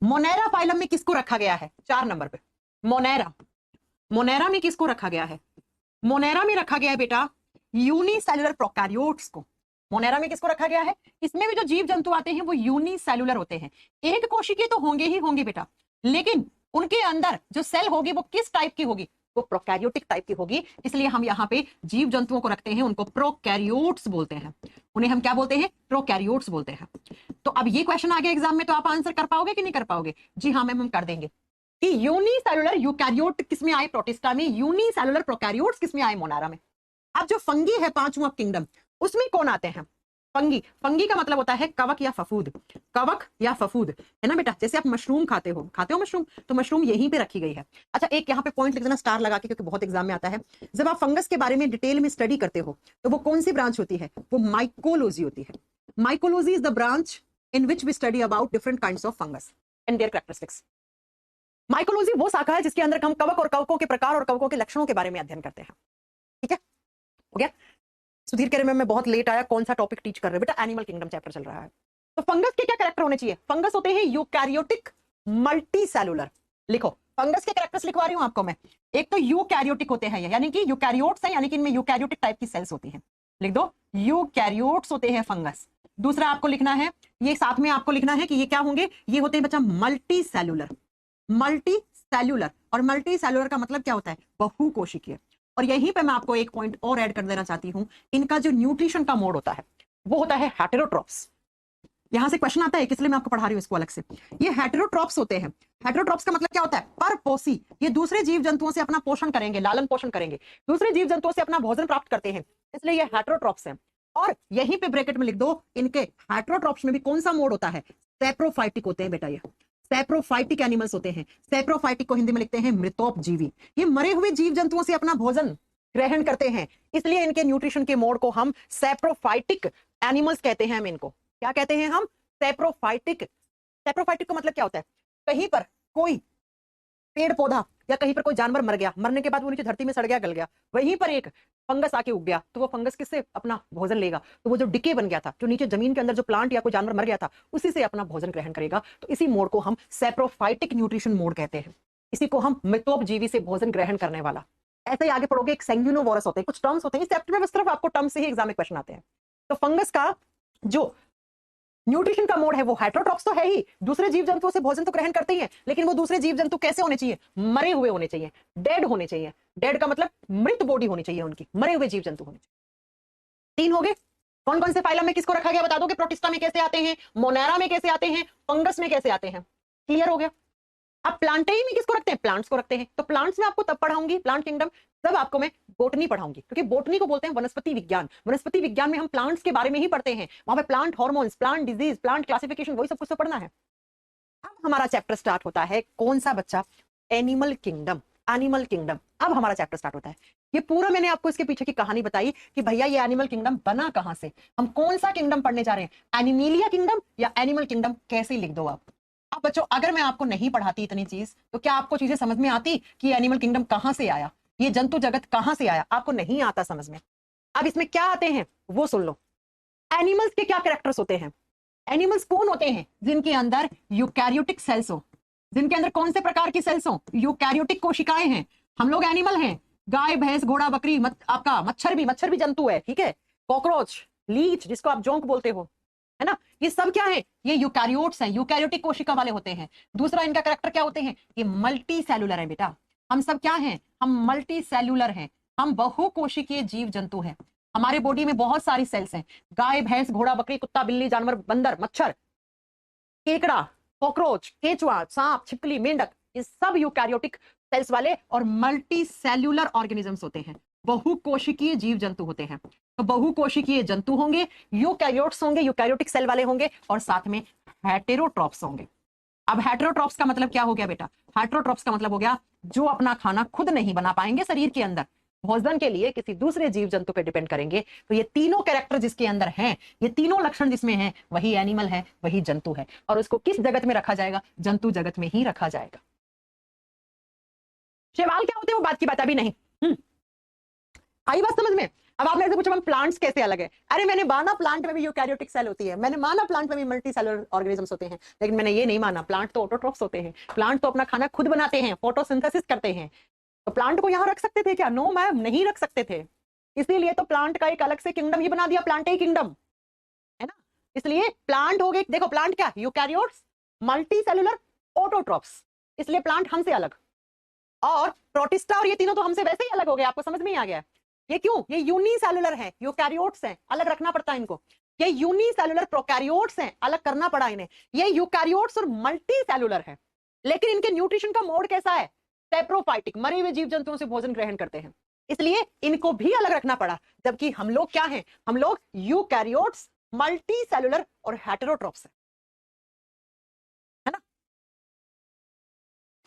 मोनेरा फाइलम में किसको रखा गया है? 4 नंबर पे मोनेरा। मोनेरा में किसको रखा गया है? मोनेरा में रखा गया है बेटा यूनिसेलुलर प्रोकैरियोट्स को। मोनेरा में किसको रखा गया है? इसमें भी जो जीव जंतु आते हैं वो यूनिसेलुलर होते हैं। एक कोशिकीय तो होंगे ही होंगे बेटा, लेकिन उनके अंदर जो सेल होगी वो किस टाइप की होगी? वो प्रोकैरियोटिक टाइप की होगी। इसलिए हम यहाँ पे जीव जंतुओं को रखते हैं, उनको प्रोकैरियोट्स बोलते हैं। उन्हें हम क्या बोलते हैं? प्रोकैरियोट्स बोलते हैं। तो अब ये क्वेश्चन आ गया एग्जाम में, तो आप आंसर कर पाओगे कि नहीं कर पाओगे? जी हाँ मैम, हम कर देंगे कि यूनिसेलुलर यूकैरियोट किसमें आए? प्रोटिस्टा में। यूनिसेलुलर प्रोकैरियोट्स किसमें आए? मोनेरा में। अब जो फंगी है 5वां किंगडम, उसमें कौन आते हैं? फंगी। फंगी का मतलब होता है कवक या फफूद। कवक या फफूद, है ना बेटा। जैसे आप मशरूम खाते हो मशरूम, तो मशरूम यहीं पे रखी गई है। अच्छा, एक यहाँ पे पॉइंट लिख देना स्टार लगा के, क्योंकि बहुत एग्जाम में आता है। जब आप फंगस के बारे में डिटेल में स्टडी करते हो तो वो कौन सी ब्रांच होती है? वो माइकोलॉजी होती है। Mycology is the branch in which we study about different kinds of fungus and their characteristics. Mycology वो शाखा है जिसके अंदर हम कवक और कवकों के प्रकार और कवकों के लक्षणों के बारे में अध्ययन करते हैं। ठीक है, हो गया। सुधीर कह रहे मैं बहुत लेट आया, कौन सा टॉपिक टीच कर रहे हो? बेटा एनिमल किंगडम चैप्टर चल रहा है। तो फंगस के क्या कैरेक्टर होने चाहिए? फंगस होते हैं यूकैरियोटिक मल्टीसेलुलर। लिखो, फंगस के कैरेक्टर्स लिखवा रही हूं आपको मैं। एक तो यूकैरियोटिक होते हैं, यानी कि यूकैरियोट्स हैं, यानी कि इनमें यूकैरियोटिक टाइप की सेल्स होती हैं। लिख दो, यूकैरियोट्स होते हैं फंगस। दूसरा आपको लिखना है, ये साथ में आपको लिखना है कि ये क्या होंगे? ये होते हैं बच्चा मल्टी सेलुलर। मल्टी सेलुलर, और मल्टी सेलुलर का मतलब क्या होता है? बहुकोशिकीय। और यहीं पे मैं आपको एक पॉइंट और ऐड कर देना चाहती हूं, इनका जो न्यूट्रिशन का मोड होता है वो होता है हेटेरोट्रॉप्स। यहां से क्वेश्चन आता है, इसलिए मैं आपको पढ़ा रही हूं इसको अलग से। ये हेटेरोट्रॉप्स होते हैं। हेटेरोट्रॉप्स का मतलब क्या होता है? परपोषी। ये दूसरे जीव जंतुओं से अपना पोषण करेंगे, लालन पोषण करेंगे, दूसरे जीव जंतुओं से अपना भोजन प्राप्त करते हैं, इसलिए ये हेटेरोट्रॉप्स हैं। और यहीं पे ब्रैकेट में लिख दो, इनके हेटेरोट्रॉप्स में भी कौन सा मोड होता है? सैप्रोफाइटिक होते हैं बेटा। ये सैप्रोफाइटिक एनिमल्स होते हैं। सैप्रोफाइटिक को हिंदी में लिखते हैं मृतोपजीवी। ये मरे हुए जीव जंतुओं से अपना भोजन ग्रहण करते हैं, इसलिए इनके न्यूट्रिशन के मोड को हम सैप्रोफाइटिक एनिमल्स कहते हैं। हम इनको क्या कहते हैं? हम सैप्रोफाइटिक। सैप्रोफाइटिक का मतलब क्या होता है? कहीं पर कोई पेड़ पौधा या कहीं पर कोई जानवर मर गया, मरने के बाद वो नीचे धरती में सड़ गया, गल गया, वहीं पर एक फंगस आके उग गया, तो वो फंगस किससे अपना भोजन लेगा? तो वो जो डिके बन गया था, जो नीचे जमीन के अंदर जो प्लांट या कोई जानवर मर गया था, उसी से अपना भोजन ग्रहण करेगा। तो इसी मोड को हम सैप्रोफाइटिक न्यूट्रिशन मोड कहते हैं। इसी को हम मृतोपजीवी से भोजन ग्रहण करने वाला। ऐसे ही आगे पढ़ोगे, एक सैंग्यूनोवोरस होते हैं, कुछ टर्म्स होते हैं इस चैप्टर में, बस सिर्फ आपको टर्म्स से ही एग्जाम में क्वेश्चन आते हैं। तो फंगस का जो न्यूट्रिशन का मोड है वो हेटेरोट्रॉप्स तो है ही, दूसरे जीव जंतुओं से भोजन तो ग्रहण करते ही हैं, लेकिन वो दूसरे जीव जंतु कैसे होने चाहिए? मरे हुए होने चाहिए, डेड होने चाहिए। डेड का मतलब मृत बॉडी होनी चाहिए उनकी, मरे हुए जीव जंतु होने चाहिए। 3 हो गए। कौन कौन से फाइलम में किसको रखा गया बता दो कि प्रोटिस्टा में कैसे आते हैं, मोनेरा में कैसे आते हैं, फंगस में कैसे आते हैं। क्लियर हो गया। अब प्लांटेई में किसको रखते हैं? प्लांट्स को रखते हैं। तो प्लांट्स में आपको तब पढ़ाऊंगी प्लांट किंगडम, तब आपको मैं बोटनी पढ़ाऊंगी, क्योंकि बोटनी को बोलते हैं वनस्पति विज्ञान। वनस्पति विज्ञान में हम प्लांट्स के बारे में ही पढ़ते हैं, वहां पे plant hormones, plant disease, plant classification, वही सब कुछ तो पढ़ना है। अब हमारा चैप्टर स्टार्ट होता है, कौन सा बच्चा? Animal kingdom. एनिमल किंगडम, अब हमारा चैप्टर स्टार्ट होता है। ये पूरा मैंने आपको इसके पीछे की कहानी बताई कि भैया ये एनिमल किंगडम बना कहां से, हम कौन सा किंगडम पढ़ने जा रहे हैं, एनिमीलिया किंगडम या एनिमल किंगडम, कैसे लिख दो आप। अब बच्चों अगर मैं आपको नहीं पढ़ाती इतनी चीज, तो क्या आपको चीजें समझ में आती कि एनिमल किंगडम कहां से आया, ये जंतु जगत कहां से आया? आपको नहीं आता समझ में। अब इसमें क्या आते हैं वो सुन लो। एनिमल्स के क्या कैरेक्टर्स होते हैं? एनिमल्स कौन होते हैं? जिनके अंदर यूकैरियोटिक सेल्स हो। जिनके अंदर कौन से प्रकार की सेल्स हो? यूकैरियोटिक कोशिकाएं हैं। हम लोग एनिमल हैं, गाय भैंस घोड़ा बकरी, आपका मच्छर भी जंतु है, ठीक है। कॉकरोच, लीच जिसको आप जोंक बोलते हो, है ना, ये सब क्या है? ये यूकैरियोट्स हैं, यूकैरियोटिक कोशिका वाले होते हैं। दूसरा इनका कैरेक्टर क्या होते हैं? ये मल्टी सेलुलर है बेटा। हम सब क्या हैं? हम मल्टी सेलुलर हैं, हम बहुकोशिकीय जीव जंतु हैं। हमारे बॉडी में बहुत सारी सेल्स हैं। गाय भैंस घोड़ा बकरी कुत्ता बिल्ली जानवर बंदर मच्छर केकड़ा कॉकरोच केचुआ सांप छिपकली मेंढक, ये सब यूकैरियोटिक सेल्स वाले और मल्टी सेल्युलर ऑर्गेनिजम्स होते हैं, बहुकोशिकीय जीव जंतु होते हैं। तो बहुकोशिकीय जंतु होंगे, यूकैरियोट्स होंगे, यूकैरियोटिक सेल वाले होंगे, और साथ में हेटेरोट्रॉप्स होंगे। अब हेटेरोट्रॉप्स का मतलब क्या हो गया बेटा? हेटेरोट्रॉप्स का मतलब हो गया जो अपना खाना खुद नहीं बना पाएंगे शरीर के अंदर, भोजन के लिए किसी दूसरे जीव जंतु पे डिपेंड करेंगे। तो ये तीनों कैरेक्टर जिसके अंदर हैं, ये तीनों लक्षण जिसमें हैं, वही एनिमल है, वही जंतु है। और उसको किस जगत में रखा जाएगा? जंतु जगत में ही रखा जाएगा। सवाल क्या होते हैं वो बात की बात अभी नहीं। आई बात समझ में? अब आपने ऐसे पूछा प्लांट्स कैसे अलग है? अरे मैंने माना प्लांट में भी यूकैरियोटिक सेल होती है, मैंने माना प्लांट में भी मल्टी सेलुलर ऑर्गेनिजम्स होते हैं, लेकिन मैंने ये नहीं माना प्लांट तो ऑटोट्रॉफ्स होते हैं। प्लांट तो अपना खाना खुद बनाते हैं, फोटोसिंथेसिस करते हैं। तो प्लांट को यहां रख सकते थे क्या? नो मैम, नहीं रख सकते थे। इसीलिए तो प्लांट का एक अलग से किंगडम ही बना दिया, प्लांटेई किंगडम, है ना। इसलिए प्लांट हो गए, देखो प्लांट क्या, यूकैरियोट्स, मल्टी सेलुलर, ऑटोट्रॉफ्स, इसलिए प्लांट हमसे अलग। और प्रोटिस्टा और ये तीनों तो हमसे वैसे ही अलग हो गए, आपको समझ में ही आ गया। ये क्यों? ये यूनिसेलुलर है, यूकैरियोट्स हैं, अलग रखना पड़ता है इनको। ये यूनिसेलुलर प्रोकैरियोट्स हैं, अलग करना पड़ा इन्हें। ये यूकैरियोट्स और मल्टी सेलुलर है, लेकिन इनके न्यूट्रिशन का मोड कैसा है? सेप्रोफाइटिक, मरे हुए जीव जंतुओं से भोजन ग्रहण करते हैं, इसलिए इनको भी अलग रखना पड़ा। जबकि हम लोग क्या हैं? हम लोग यूकैरियोट्स, मल्टी सेलुलर और हेटेरोट्रॉप्स है ना,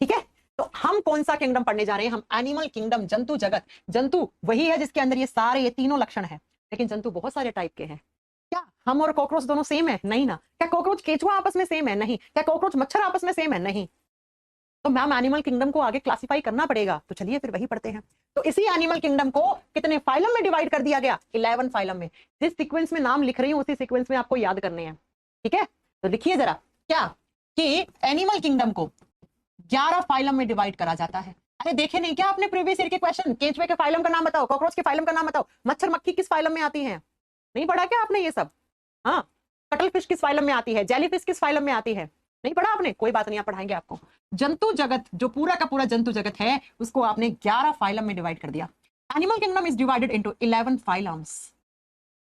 ठीक है। तो हम कौन सा किंगडम पढ़ने जा रहे हैं? हम एनिमल किंगडम, जंतु जगत। जंतु वही है जिसके अंदर ये तीनों लक्षण है, लेकिन जंतु बहुत सारे टाइप के हैं। क्या हम और कॉकरोच दोनों सेम है? नहीं ना। क्या कॉकरोच केचुआ आपस में सेम है? नहीं। क्या कॉकरोच मच्छर आपस में सेम है? नहीं। तो मैम एनिमल किंगडम को आगे क्लासिफाई करना पड़ेगा, तो चलिए फिर वही पढ़ते हैं। तो इसी एनिमल किंगडम को कितने फाइलम में डिवाइड कर दिया गया? 11 फाइलम में। जिस सीक्वेंस में नाम लिख रही हूं उसी सीक्वेंस में आपको याद करने हैं, ठीक है। तो लिखिए जरा, क्या कि एनिमल किंगडम को 11 फाइलम में डिवाइड करा जाता है। अरे देखे नहीं क्या आपने प्रीवियस ईयर के क्वेश्चन? केंचुए के फाइलम का नाम बताओ, कॉकरोच के फाइलम का नाम बताओ, मच्छर मक्खी किस फाइलम में आती है? नहीं पढ़ा क्या आपने ये सब? हाँ, कटल फिश किस फाइलम में आती है? जेली फिश किस फाइलम में आती है? नहीं पढ़ा आपने? कोई बात नहीं, आप पढ़ाएंगे आपको। जंतु जगत जो पूरा का पूरा जंतु जगत है, उसको आपने 11 फाइलम में डिवाइड कर दिया। Animal kingdom is divided into 11 phylums.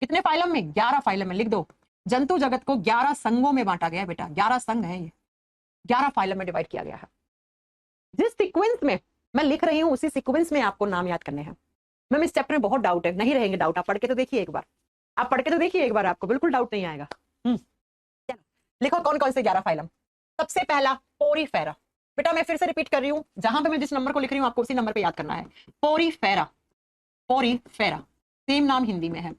कितने फाइलम में? 11 फाइलम में। लिख दो, जंतु जगत को 11 संघों में बांटा गया है बेटा, 11 संघ है ये, 11 फाइलम में डिवाइड किया गया है। जिस सीक्वेंस में मैं लिख रही हूं उसी सीक्वेंस में आपको नाम याद करने हैं। मैम इस चैप्टर में बहुत डाउट है। नहीं रहेंगे डाउट, आप पढ़ के तो देखिए एक बार, आप पढ़ के तो देखिए एक बार, आपको बिल्कुल डाउट नहीं आएगा। चलो लिखो कौन कौन से 11 फाइलम। सबसे पहला पोरीफेरा। बेटा मैं फिर से रिपीट कर रही हूं, जहां पे मैं जिस नंबर को लिख रही हूं आपको उसी नंबर पे याद करना है। पोरीफेरा, पोरीफेरा सेम नाम हिंदी में है।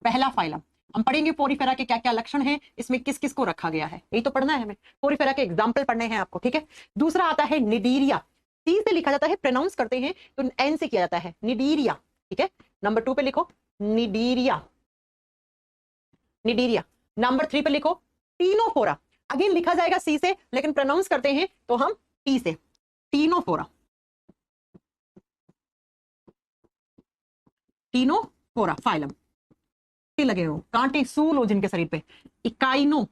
पहला फाइलम हम पढ़ेंगे पोरीफेरा के क्या क्या लक्षण हैं, इसमें किस किस को रखा गया है, यही तो पढ़ना है हमें। पोरीफेरा के एग्जाम्पल पढ़ने हैं आपको, ठीक है। दूसरा आता है निडीरिया। सी से लिखा जाता है, प्रोनाउंस करते हैं तो एन से किया जाता है, निडीरिया, ठीक है। नंबर 2 पे लिखो निडीरिया, निडीरिया। नंबर 3 पे लिखो टीनोफोरा। अगेन लिखा जाएगा सी से, लेकिन प्रोनाउंस करते हैं तो हम टी से, टीनोफोरा, टीनोफोरा फाइलम। लगे हो कांटे सूल हो जिनके शरीर पे, इकाइनो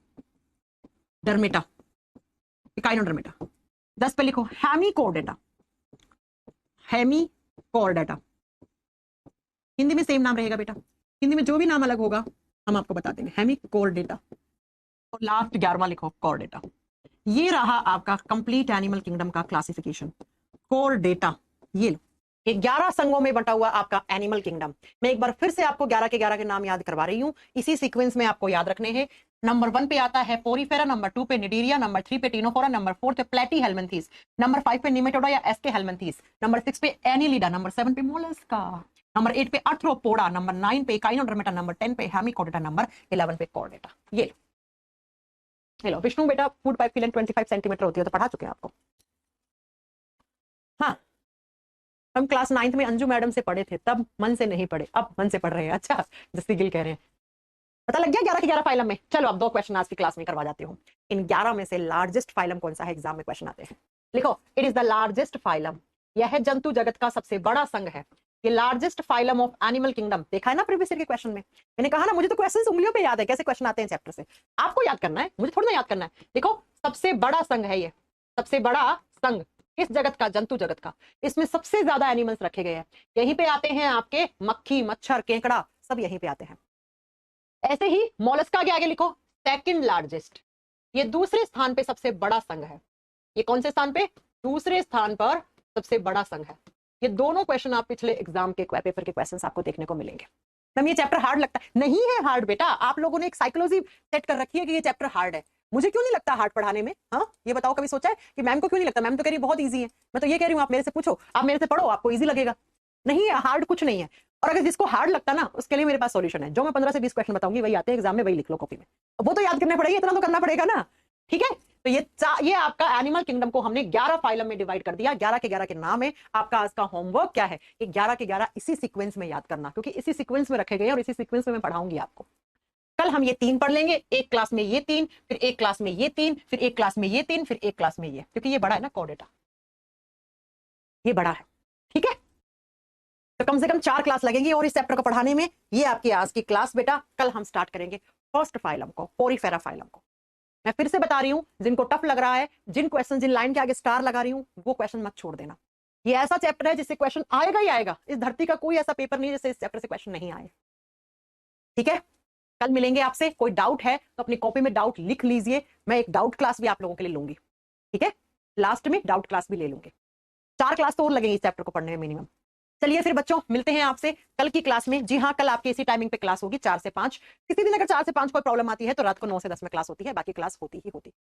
डर्मेटा, इकाइनो डर्मेटा। 10 पे लिखो हेमिकोर्डेटा, हेमिकोर्डेटा। हिंदी में सेम नाम रहेगा बेटा, हिंदी में जो भी नाम अलग होगा हम आपको बता देंगे, हेमिकोर्डेटा। और लास्ट 11वां लिखो कॉर्डेटा। ये रहा आपका कंप्लीट एनिमल किंगडम का क्लासिफिकेशन, कॉर्डेटा। ये लो, 11 संघों में बटा हुआ आपका एनिमल किंगडम। मैं एक बार फिर से आपको 11 के 11 के नाम याद करवा रही हूं, इसी सीक्वेंस में आपको याद रखने हैं। नंबर 1 पे आता है पोरीफेरा, नंबर 2 पे निडीरिया, नंबर 3 पे टीनोफोरा, नंबर 4 पे प्लेटी हेलमिंथीस, नंबर 5 पे निमेटोडा या एस्के हेलमिंथीस, नंबर 6 पे एनिलिडा, नंबर 7 पे मोलस्का, नंबर 8 पे आर्थ्रोपोडा, नंबर 9 पे काइनोडर्मेटा, नंबर 10 पे हेमिकोर्डेटा, नंबर 11 पे कॉर्डेटा। ये लो विष्णु बेटा, फूड पाइप की लेंथ 25 सेंटीमीटर होती है, तो पढ़ा चुके हैं आपको। हाँ, हम क्लास 9th में अंजू मैडम से पढ़े थे, तब मन से नहीं पढ़े, अब मन से पढ़ रहे हैं। अच्छा, जस्सी गिल कह रहे हैं पता लग गया 11 के 11 फाइलम में। चलो अब 2 क्वेश्चन आज की क्लास में करवा जाती हूँ। इन 11 में से लार्जेस्ट फाइलम कौन सा है, एग्जाम में क्वेश्चन आते हैं। लिखो, it is the largest phylum. यह जंतु जगत का सबसे बड़ा संघ है। ये largest phylum of animal kingdom. देखा है ना प्रीवियस ईयर के क्वेश्चन में, मैंने कहा ना मुझे तो क्वेश्चंस उंगलियों पे याद है कैसे क्वेश्चन आते हैं चैप्टर से। आपको याद करना है, मुझे थोड़ा ना याद करना है। देखो, सबसे बड़ा संघ है ये, सबसे बड़ा संघ इस जगत का, जंतु जगत का। इसमें सबसे ज्यादा एनिमल्स रखे गए हैं। यहीं पे आते हैं आपके मक्खी, मच्छर, केकड़ा, सब यहीं पे आते हैं। ऐसे ही मोलस्का के आगे लिखो सेकंड लार्जेस्ट। ये दूसरे स्थान पे सबसे बड़ा संघ है। ये कौन से स्थान पे, दूसरे स्थान पर सबसे बड़ा संघ है। ये दोनों क्वेश्चन आप पिछले एग्जाम के पेपर के क्वेश्चंस आपको देखने को मिलेंगे। मैम ये चैप्टर हार्ड लगता है, नहीं है हार्ड बेटा। आप लोगों ने एक साइकोलॉजी सेट कर रखी है कि ये चैप्टर हार्ड है। मुझे क्यों नहीं लगता हार्ड पढ़ाने में? हाँ ये बताओ, कभी सोचा है कि मैम को क्यों नहीं लगता? मैम तो कह रही बहुत ईजी है। मैं तो ये कह रही हूँ आप मेरे से पूछो, आप मेरे से पढ़ो, आपको ईजी लगेगा। नहीं है हार्ड, कुछ नहीं है। और अगर जिसको हार्ड लगता ना, उसके लिए मेरे पास सॉल्यूशन है। जो मैं 15 से 20 क्वेश्चन बताऊंगी वही आते हैं एग्जाम में, वही लिख लो कॉपी में। वो तो याद करने पड़ेगा, इतना तो करना पड़ेगा ना। ठीक है, तो ये आपका एनिमल किंगडम को हमने 11 फाइलम में डिवाइड कर दिया। 11 के 11 के नाम है। आपका आज का होमवर्क क्या है, ये 11 के 11 इसी सीक्वेंस में याद करना, क्योंकि इसी सीक्वेंस में रखे गए और इसी सीक्वेंस में मैं पढ़ाऊंगी आपको। कल हम ये 3 पढ़ लेंगे, एक क्लास में ये 3, फिर एक क्लास में ये 3, फिर एक क्लास में ये 3, फिर एक क्लास में ये, क्योंकि ये बड़ा है ना कोडेटा, ये बड़ा है। ठीक है, तो कम से कम 4 क्लास लगेंगी और इस चैप्टर को पढ़ाने में। ये आपकी आज की क्लास बेटा। कल हम स्टार्ट करेंगे फर्स्ट फाइलम को, पोरीफेरा फाइलम को। मैं फिर से बता रही हूं, जिनको टफ लग रहा है, जिन क्वेश्चन, जिन लाइन के आगे स्टार लगा रही हूं, वो क्वेश्चन मत छोड़ देना। ये ऐसा चैप्टर है जिससे क्वेश्चन आएगा ही आएगा। इस धरती का कोई ऐसा पेपर नहीं जिससे इस चैप्टर से क्वेश्चन नहीं आए। ठीक है, कल मिलेंगे आपसे। कोई डाउट है तो अपनी कॉपी में डाउट लिख लीजिए। मैं एक डाउट क्लास भी आप लोगों के लिए लूंगी। ठीक है, लास्ट में डाउट क्लास भी ले लूंगी। 4 क्लास तो और लगेंगे इस चैप्टर को पढ़ने में मिनिमम। चलिए फिर बच्चों, मिलते हैं आपसे कल की क्लास में। जी हाँ, कल आपकी इसी टाइमिंग पे क्लास होगी 4 से 5। किसी दिन अगर 4 से 5 कोई प्रॉब्लम आती है तो रात को 9 से 10 में क्लास होती है, बाकी क्लास होती ही होती।